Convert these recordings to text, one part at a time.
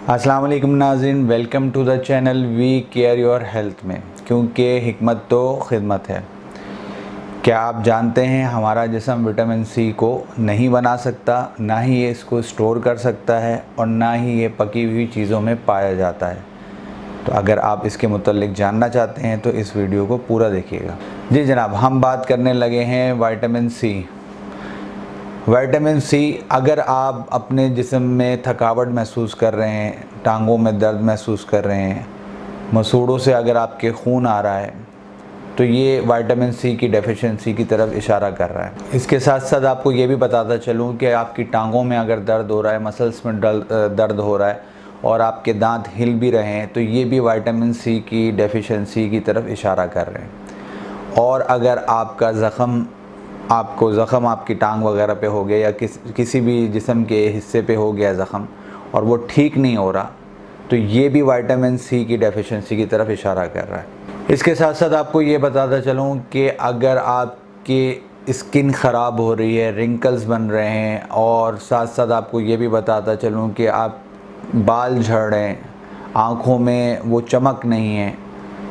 अस्सलाम वालेकुम नाज़रीन, welcome to the channel we care your health में, क्योंकि हिकमत तो खिदमत है। क्या आप जानते हैं हमारा जिस्म विटामिन सी को नहीं बना सकता, ना ही ये इसको स्टोर कर सकता है और ना ही ये पकी हुई चीज़ों में पाया जाता है। तो अगर आप इसके मुतल्लिक जानना चाहते हैं तो इस वीडियो को पूरा देखिएगा। जी जनाब, हम बात करने लगे हैं विटामिन सी। विटामिन सी, अगर आप अपने जिस्म में थकावट महसूस कर रहे हैं, टांगों में दर्द महसूस कर रहे हैं, मसूड़ों से अगर आपके खून आ रहा है, तो ये विटामिन सी की डेफिशिएंसी की तरफ इशारा कर रहा है। इसके साथ साथ आपको ये भी बताता चलूँ कि आपकी टांगों में अगर दर्द हो रहा है, मसल्स में दर्द हो रहा है और आपके दांत हिल भी रहे हैं, तो ये भी विटामिन सी की डेफिशिएंसी की तरफ इशारा कर रहे हैं। और अगर आपका ज़ख़म आपकी टांग वगैरह पे हो गया या किसी भी जिस्म के हिस्से पे हो गया ज़ख़म और वो ठीक नहीं हो रहा, तो ये भी विटामिन सी की डेफिशिएंसी की तरफ इशारा कर रहा है। इसके साथ साथ आपको ये बताता चलूँ कि अगर आपकी स्किन ख़राब हो रही है, रिंकल्स बन रहे हैं, और साथ साथ आपको ये भी बताता चलूँ कि आप बाल झड़ रहे हैं, आँखों में वो चमक नहीं है,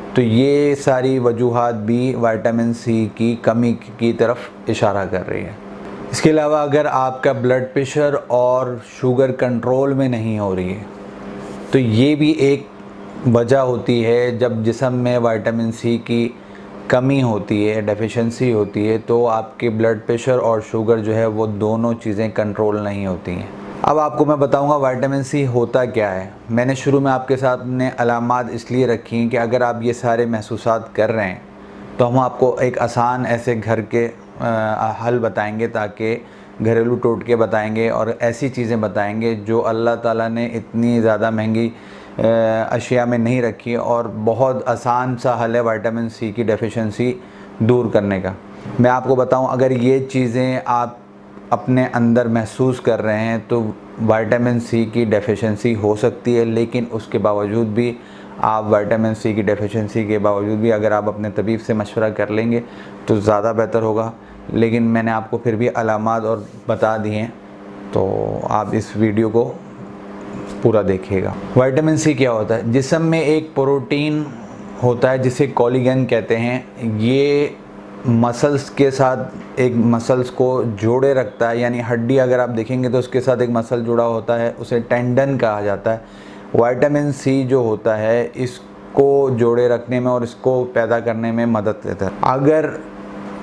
तो ये सारी वजूहात भी विटामिन सी की कमी की तरफ इशारा कर रही है। इसके अलावा अगर आपका ब्लड प्रेशर और शुगर कंट्रोल में नहीं हो रही है, तो ये भी एक वजह होती है। जब जिस्म में विटामिन सी की कमी होती है, डेफिशिएंसी होती है, तो आपके ब्लड प्रेशर और शुगर जो है वो दोनों चीज़ें कंट्रोल नहीं होती हैं। अब आपको मैं बताऊंगा विटामिन सी होता क्या है। मैंने शुरू में आपके सामने अलामात इसलिए रखी हैं कि अगर आप ये सारे महसूसात कर रहे हैं तो हम आपको एक आसान ऐसे घर के हल बताएंगे, ताकि घरेलू टोटके बताएंगे और ऐसी चीज़ें बताएंगे जो अल्लाह ताला ने इतनी ज़्यादा महंगी अशिया में नहीं रखी, और बहुत आसान सा हल है विटामिन सी की डेफिशिएंसी दूर करने का। मैं आपको बताऊं, अगर ये चीज़ें आप अपने अंदर महसूस कर रहे हैं तो विटामिन सी की डेफिशिएंसी हो सकती है, लेकिन उसके बावजूद भी आप विटामिन सी की डेफिशिएंसी के बावजूद भी अगर आप अपने तबीब से मशवरा कर लेंगे तो ज़्यादा बेहतर होगा। लेकिन मैंने आपको फिर भी अलामात और बता दिए हैं, तो आप इस वीडियो को पूरा देखिएगा। विटामिन सी क्या होता है? जिस्म में एक प्रोटीन होता है जिसे कोलेजन कहते हैं। ये मसल्स के साथ एक मसल्स को जोड़े रखता है, यानी हड्डी अगर आप देखेंगे तो उसके साथ एक मसल जुड़ा होता है, उसे टेंडन कहा जाता है। विटामिन सी जो होता है इसको जोड़े रखने में और इसको पैदा करने में मदद देता है। अगर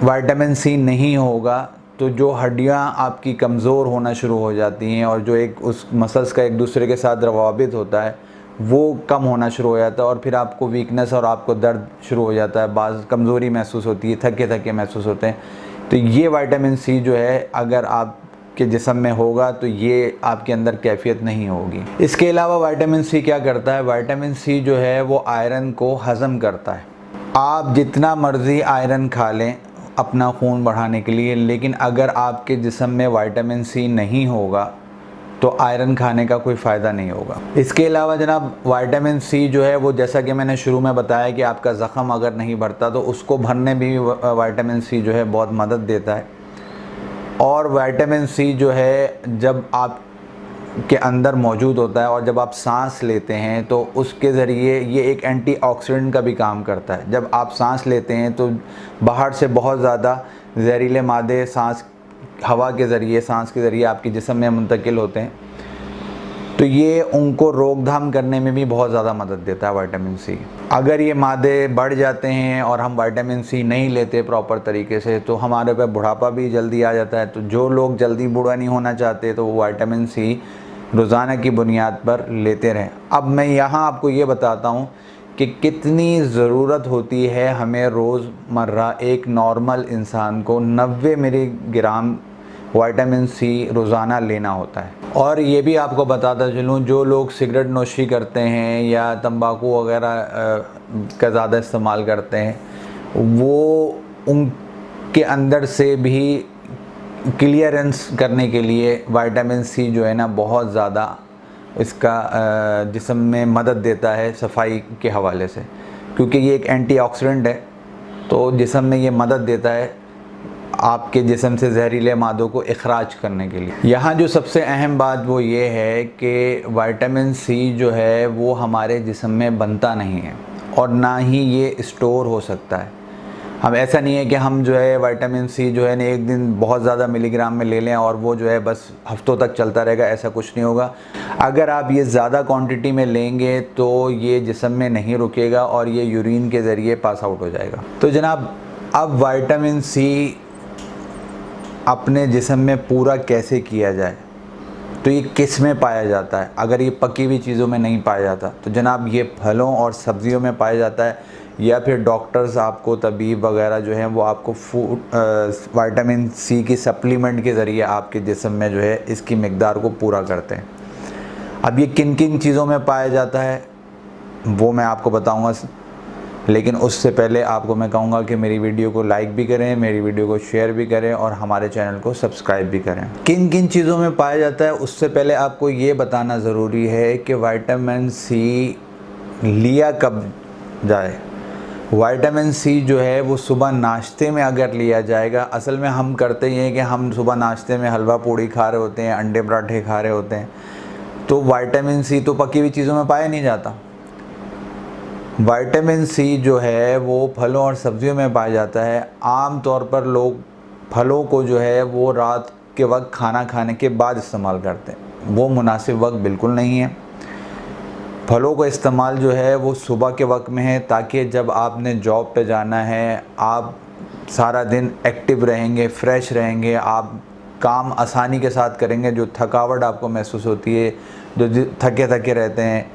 विटामिन सी नहीं होगा तो जो हड्डियां आपकी कमज़ोर होना शुरू हो जाती हैं और जो एक उस मसल्स का एक दूसरे के साथ रवाबित होता है वो कम होना शुरू हो जाता है, और फिर आपको वीकनेस और आपको दर्द शुरू हो जाता है, बाज़ कमज़ोरी महसूस होती है, थके थके महसूस होते हैं। तो ये विटामिन सी जो है अगर आपके जिस्म में होगा तो ये आपके अंदर कैफियत नहीं होगी। इसके अलावा विटामिन सी क्या करता है? विटामिन सी जो है वो आयरन को हज़म करता है। आप जितना मर्ज़ी आयरन खा लें अपना खून बढ़ाने के लिए, लेकिन अगर आपके जिस्म में विटामिन सी नहीं होगा तो आयरन खाने का कोई फ़ायदा नहीं होगा। इसके अलावा जनाब, विटामिन सी जो है वो, जैसा कि मैंने शुरू में बताया कि आपका ज़ख़म अगर नहीं भरता तो उसको भरने में भी विटामिन सी जो है बहुत मदद देता है। और विटामिन सी जो है जब आप के अंदर मौजूद होता है और जब आप सांस लेते हैं तो उसके ज़रिए ये एक एंटीऑक्सीडेंट का भी काम करता है। जब आप सांस लेते हैं तो बाहर से बहुत ज़्यादा जहरीले मादे हवा के ज़रिए, सांस के ज़रिए आपके जिस्म में मुंतकिल होते हैं, तो ये उनको रोकथाम करने में भी बहुत ज़्यादा मदद देता है विटामिन सी। अगर ये मादे बढ़ जाते हैं और हम विटामिन सी नहीं लेते प्रॉपर तरीके से तो हमारे पे बुढ़ापा भी जल्दी आ जाता है। तो जो लोग जल्दी बूढ़ा नहीं होना चाहते तो वो विटामिन सी रोज़ाना की बुनियाद पर लेते रहें। अब मैं यहाँ आपको ये बताता हूँ कि कितनी ज़रूरत होती है हमें रोज़मर्रा एक नॉर्मल इंसान को 90 मिलीग्राम विटामिन सी रोज़ाना लेना होता है। और ये भी आपको बताता चलूँ, जो लोग सिगरेट नोशी करते हैं या तंबाकू वगैरह का ज़्यादा इस्तेमाल करते हैं, वो उनके अंदर से भी क्लियरेंस करने के लिए विटामिन सी जो है ना बहुत ज़्यादा इसका जिस्म में मदद देता है सफाई के हवाले से, क्योंकि ये एक एंटीऑक्सीडेंट है तो जिस्म में ये मदद देता है आपके जिस्म से जहरीले मादों को इखराज करने के लिए। यहाँ जो सबसे अहम बात वो ये है कि विटामिन सी जो है वो हमारे जिस्म में बनता नहीं है और ना ही ये स्टोर हो सकता है। हम ऐसा नहीं है कि हम जो है विटामिन सी जो है ना एक दिन बहुत ज़्यादा मिलीग्राम में ले लें और वो जो है बस हफ्तों तक चलता रहेगा, ऐसा कुछ नहीं होगा। अगर आप ये ज़्यादा क्वांटिटी में लेंगे तो ये जिस्म में नहीं रुकेगा और ये यूरिन के ज़रिए पास आउट हो जाएगा। तो जनाब, अब विटामिन सी अपने जिस्म में पूरा कैसे किया जाए, तो ये किस में पाया जाता है? अगर ये पकी हुई चीज़ों में नहीं पाया जाता तो जनाब ये फलों और सब्जियों में पाया जाता है, या फिर डॉक्टर्स आपको, तबीब वगैरह जो हैं वो आपको विटामिन सी की सप्लीमेंट के ज़रिए आपके जिस्म में जो है इसकी मिक़दार को पूरा करते हैं। अब ये किन किन चीज़ों में पाया जाता है वो मैं आपको बताऊँगा, लेकिन उससे पहले आपको मैं कहूँगा कि मेरी वीडियो को लाइक भी करें, मेरी वीडियो को शेयर भी करें और हमारे चैनल को सब्सक्राइब भी करें। किन किन चीज़ों में पाया जाता है उससे पहले आपको ये बताना ज़रूरी है कि विटामिन सी लिया कब जाए। विटामिन सी जो है वो सुबह नाश्ते में अगर लिया जाएगा, असल में हम करते ये हैं कि हम सुबह नाश्ते में हलवा पूड़ी खा रहे होते हैं, अंडे पराठे खा रहे होते हैं, तो विटामिन सी तो पकी हुई चीज़ों में पाया नहीं जाता। विटामिन सी जो है वो फलों और सब्जियों में पाया जाता है। आम तौर पर लोग फलों को जो है वो रात के वक्त खाना खाने के बाद इस्तेमाल करते हैं, वो मुनासिब वक्त बिल्कुल नहीं है। फलों का इस्तेमाल जो है वो सुबह के वक्त में है, ताकि जब आपने जॉब पे जाना है आप सारा दिन एक्टिव रहेंगे, फ्रेश रहेंगे, आप काम आसानी के साथ करेंगे। जो थकावट आपको महसूस होती है, जो थके थके रहते हैं,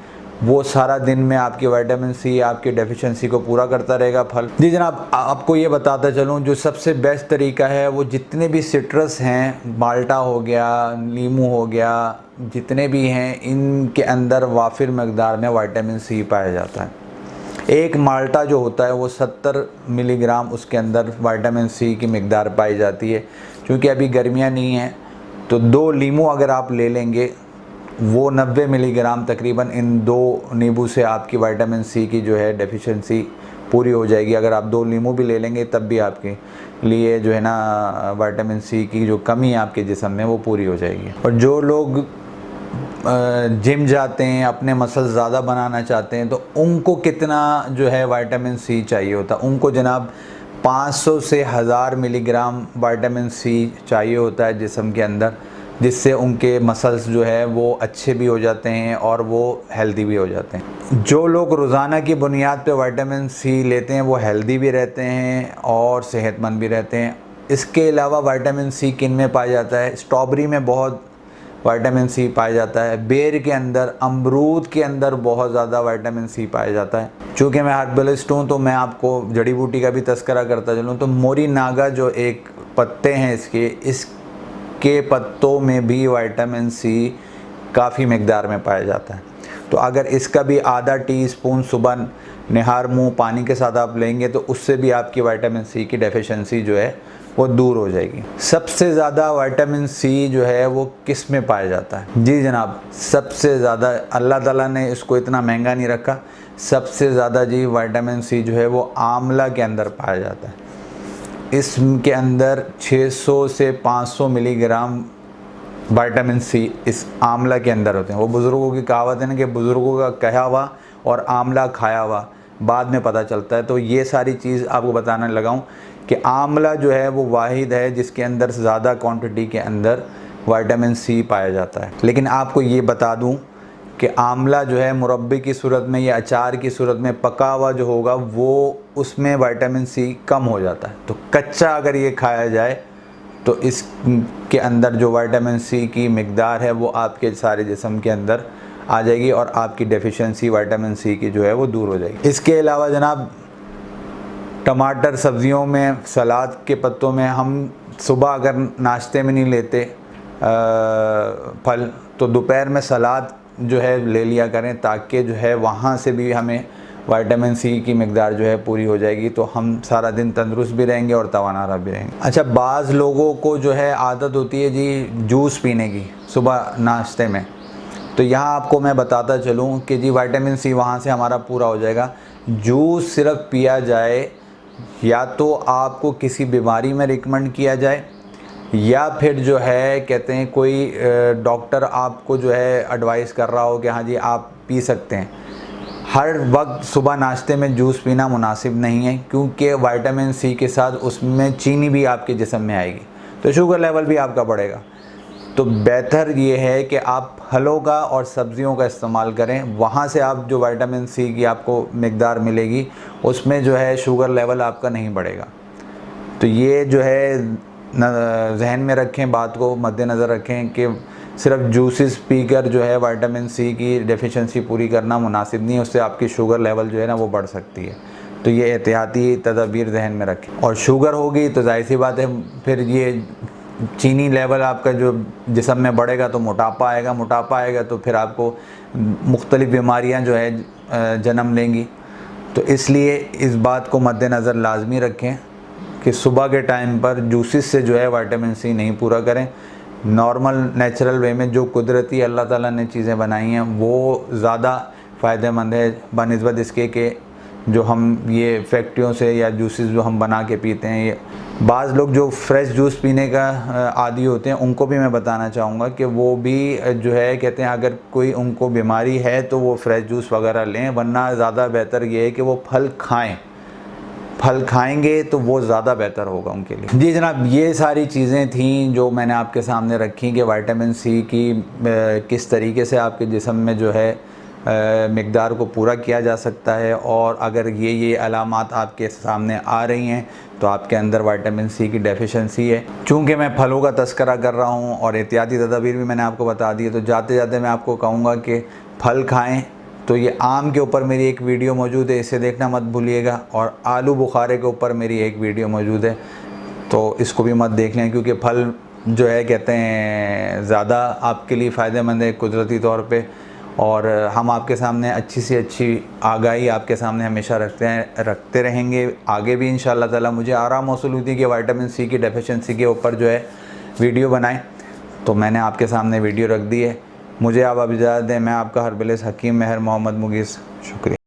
वो सारा दिन में आपकी विटामिन सी आपकी डेफिशिएंसी को पूरा करता रहेगा फल। जी जनाब, आपको ये बताता चलूँ जो सबसे बेस्ट तरीका है, वो जितने भी सिट्रस हैं, माल्टा हो गया, नींबू हो गया, जितने भी हैं, इनके अंदर वाफिर मकदार में विटामिन सी पाया जाता है। एक माल्टा जो होता है वो 70 मिलीग्राम उसके अंदर विटामिन सी की मकदार पाई जाती है। क्योंकि अभी गर्मियाँ नहीं हैं तो 2 नींबू अगर आप ले लेंगे वो 90 मिलीग्राम तकरीबन, इन 2 नींबू से आपकी विटामिन सी की जो है डेफिशिएंसी पूरी हो जाएगी। अगर आप 2 नींबू भी ले लेंगे तब भी आपके लिए जो है ना विटामिन सी की जो कमी है आपके जिस्म में वो पूरी हो जाएगी। और जो लोग जिम जाते हैं, अपने मसल ज़्यादा बनाना चाहते हैं, तो उनको कितना जो है विटामिन सी चाहिए होता है? उनको जनाब 500 से 1000 मिलीग्राम विटामिन सी चाहिए होता है जिस्म के अंदर, जिससे उनके मसल्स जो है वो अच्छे भी हो जाते हैं और वो हेल्दी भी हो जाते हैं। जो लोग रोज़ाना की बुनियाद पे विटामिन सी लेते हैं वो हेल्दी भी रहते हैं और सेहतमंद भी रहते हैं। इसके अलावा विटामिन सी किन में पाया जाता है? स्ट्रॉबेरी में बहुत विटामिन सी पाया जाता है, बेर के अंदर, अमरूद के अंदर बहुत ज़्यादा विटामिन सी पाया जाता है। चूँकि मैं हर्बलिस्ट हूँ तो मैं आपको जड़ी बूटी का भी तस्करा करता चलूँ तो मोरी नागा जो एक पत्ते हैं इसके पत्तों में भी विटामिन सी काफ़ी मकदार में पाया जाता है। तो अगर इसका भी आधा टीस्पून सुबह निहार मुँह पानी के साथ आप लेंगे तो उससे भी आपकी विटामिन सी की डेफिशिएंसी जो है वो दूर हो जाएगी। सबसे ज़्यादा विटामिन सी जो है वो किस में पाया जाता है? जी जनाब, सबसे ज़्यादा, अल्लाह ताला ने इसको इतना महंगा नहीं रखा, सबसे ज़्यादा जी विटामिन सी जो है वो आंवला के अंदर पाया जाता है। इसके अंदर 600 से 500 मिलीग्राम विटामिन सी इस आंवला के अंदर होते हैं। वो बुज़ुर्गों की कहावत है ना कि बुज़ुर्गों का कहा हुआ और आंवला खाया हुआ बाद में पता चलता है। तो ये सारी चीज़ आपको बताने लगा हूँ कि आंवला जो है वो वाहिद है जिसके अंदर ज़्यादा क्वांटिटी के अंदर विटामिन सी पाया जाता है। लेकिन आपको ये बता दूं कि आंवला जो है मुरब्बे की सूरत में या अचार की सूरत में पका हुआ जो होगा वो उसमें विटामिन सी कम हो जाता है। तो कच्चा अगर ये खाया जाए तो इसके अंदर जो विटामिन सी की मकदार है वो आपके सारे जिस्म के अंदर आ जाएगी और आपकी डेफिशिएंसी विटामिन सी की जो है वो दूर हो जाएगी। इसके अलावा जनाब, टमाटर सब्जियों में, सलाद के पत्तों में, हम सुबह अगर नाश्ते में नहीं लेते फल तो दोपहर में सलाद जो है ले लिया करें, ताकि जो है वहाँ से भी हमें विटामिन सी की मकदार जो है पूरी हो जाएगी। तो हम सारा दिन तंदुरुस्त भी रहेंगे और तवानारा भी रहेंगे। अच्छा, बाज़ लोगों को जो है आदत होती है जी जूस पीने की सुबह नाश्ते में, तो यहाँ आपको मैं बताता चलूँ कि जी विटामिन सी वहाँ से हमारा पूरा हो जाएगा। जूस सिर्फ पिया जाए या तो आपको किसी बीमारी में रिकमेंड किया जाए, या फिर जो है कहते हैं कोई डॉक्टर आपको जो है एडवाइस कर रहा हो कि हाँ जी आप पी सकते हैं। हर वक्त सुबह नाश्ते में जूस पीना मुनासिब नहीं है, क्योंकि विटामिन सी के साथ उसमें चीनी भी आपके जिस्म में आएगी, तो शुगर लेवल भी आपका बढ़ेगा। तो बेहतर ये है कि आप फलों का और सब्जियों का इस्तेमाल करें, वहाँ से आप जो विटामिन सी की आपको मिकदार मिलेगी उसमें जो है शुगर लेवल आपका नहीं बढ़ेगा। तो ये जो है जहन में रखें, बात को मद्देनज़र रखें कि सिर्फ जूसेस पीकर जो है विटामिन सी की डेफिशिएंसी पूरी करना मुनासिब नहीं है, उससे आपकी शुगर लेवल जो है ना वो बढ़ सकती है। तो ये एहतियाती तदबीर जहन में रखें। और शुगर होगी तो जाहिर सी बात है फिर ये चीनी लेवल आपका जो जिस्म में बढ़ेगा तो मोटापा आएगा, मोटापा आएगा तो फिर आपको मुख्तलिफ़ बीमारियां जो है जन्म लेंगी। तो इसलिए इस बात को मद्देनज़र लाजमी रखें कि सुबह के टाइम पर जूसेस से जो है विटामिन सी नहीं पूरा करें। नॉर्मल नेचुरल वे में जो कुदरती अल्लाह ताला ने चीज़ें बनाई हैं वो ज़्यादा फ़ायदेमंद है बनिस्बत इसके कि जो हम ये फैक्ट्रियों से या जूसेस जो हम बना के पीते हैं। ये बाज़ लोग जो फ्रेश जूस पीने का आदी होते हैं उनको भी मैं बताना चाहूँगा कि वो भी जो है कहते हैं अगर कोई उनको बीमारी है तो वो फ्रेश जूस वगैरह लें, वरना ज़्यादा बेहतर ये है कि वो फल खाएँ। फल खाएंगे तो वो ज़्यादा बेहतर होगा उनके लिए। जी जनाब, ये सारी चीज़ें थीं जो मैंने आपके सामने रखी कि विटामिन सी की किस तरीके से आपके जिस्म में जो है मिकदार को पूरा किया जा सकता है, और अगर ये अलामात आपके सामने आ रही हैं तो आपके अंदर विटामिन सी की डेफिशिएंसी है। चूँकि मैं फलों का तस्करा कर रहा हूँ और एहतियाती तदाबीर भी मैंने आपको बता दी है, तो जाते जाते मैं आपको कहूँगा कि फल खाएँ। तो ये आम के ऊपर मेरी एक वीडियो मौजूद है, इसे देखना मत भूलिएगा, और आलू बुखारे के ऊपर मेरी एक वीडियो मौजूद है, तो इसको भी मत देख लें, क्योंकि फल जो है कहते हैं ज़्यादा आपके लिए फ़ायदेमंद है कुदरती तौर पे। और हम आपके सामने अच्छी से अच्छी आगाही आपके सामने हमेशा रखते रहेंगे, आगे भी इंशाअल्लाह ताला। मुझे आराम मौसूल हुई थी कि विटामिन सी की डेफिशिएंसी के ऊपर जो है वीडियो बनाएं, तो मैंने आपके सामने वीडियो रख दी है। मुझे आप अब इजाज़त दें। मैं आपका हरबिलिस हकीम महर मोहम्मद मुगीस, शुक्रिया।